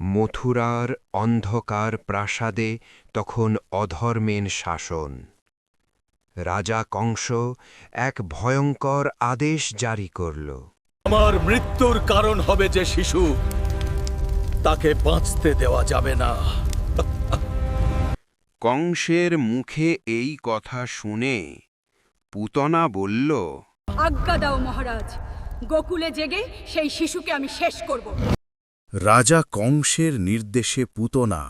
মথুরার অন্ধকার প্রাসাদে তখন অধর্মের শাসন। রাজা কংস এক ভয়ঙ্কর আদেশ জারি করল। আমার মৃত্যুর কারণ হবে যে শিশু, তাকে বাঁচতে দেওয়া যাবে না। কংসের মুখে এই কথা শুনে পুতনা বলল, আজ্ঞা দাও মহারাজ, গোকুলে জেগে সেই শিশুকে আমি শেষ করব। রাজা কংসের নির্দেশে পুতনা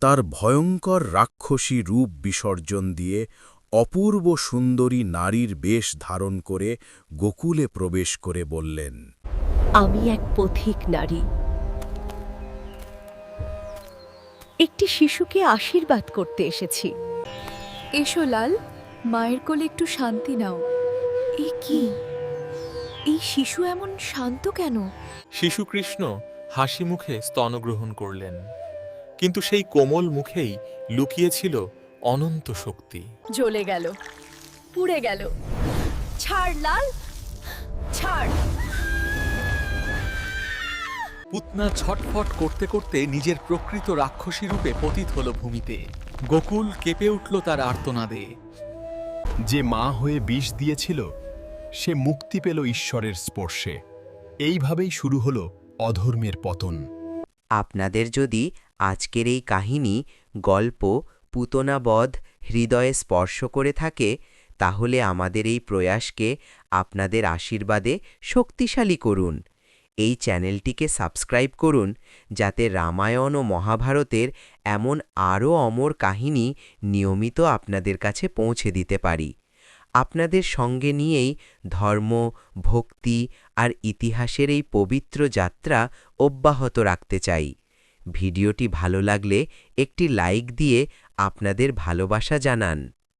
তার ভয়ঙ্কর রাক্ষসী রূপ বিসর্জন দিয়ে অপূর্ব সুন্দরী নারীর বেশ ধারণ করে গোকুলে প্রবেশ করে বললেন, আমি এক পথিক নারী, একটি শিশুকে আশীর্বাদ করতে এসেছি। এসো লাল, মায়ের কোলে একটু শান্তি নাও। এ কি, এই শিশু এমন শান্ত কেন? শিশুকৃষ্ণ হাসি মুখে স্তনগ্রহণ করলেন, কিন্তু সেই কোমল মুখেই লুকিয়েছিল অনন্ত শক্তি। জ্বলে গেল, পুড়ে গেল। ছাড় লাল, ছাড়। পুতনা ছটফট করতে করতে নিজের প্রকৃত রাক্ষসী রূপে পতিত হল ভূমিতে। গোকুল কেঁপে উঠল তার আর্তনাদে। যে মা হয়ে বিষ দিয়েছিল, সে মুক্তি পেল ঈশ্বরের স্পর্শে। এইভাবেই শুরু হল অধর্মের পতন। আপনাদের যদি আজকের এই কাহিনী, গল্প পুতনাবধ হৃদয়ে স্পর্শ করে থাকে, তাহলে আমাদের এই প্রয়াসকে আপনাদের আশীর্বাদে শক্তিশালী করুন। এই চ্যানেলটিকে সাবস্ক্রাইব করুন, যাতে রামায়ণ ও মহাভারতের এমন আরও অমর কাহিনী নিয়মিত আপনাদের কাছে পৌঁছে দিতে পারি। আপনাদের সঙ্গে নিয়েই ধর্ম, ভক্তি আর ইতিহাসের এই পবিত্র যাত্রা অব্যাহত রাখতে চাই। ভিডিওটি ভালো লাগলে একটি লাইক দিয়ে আপনাদের ভালোবাসা জানান।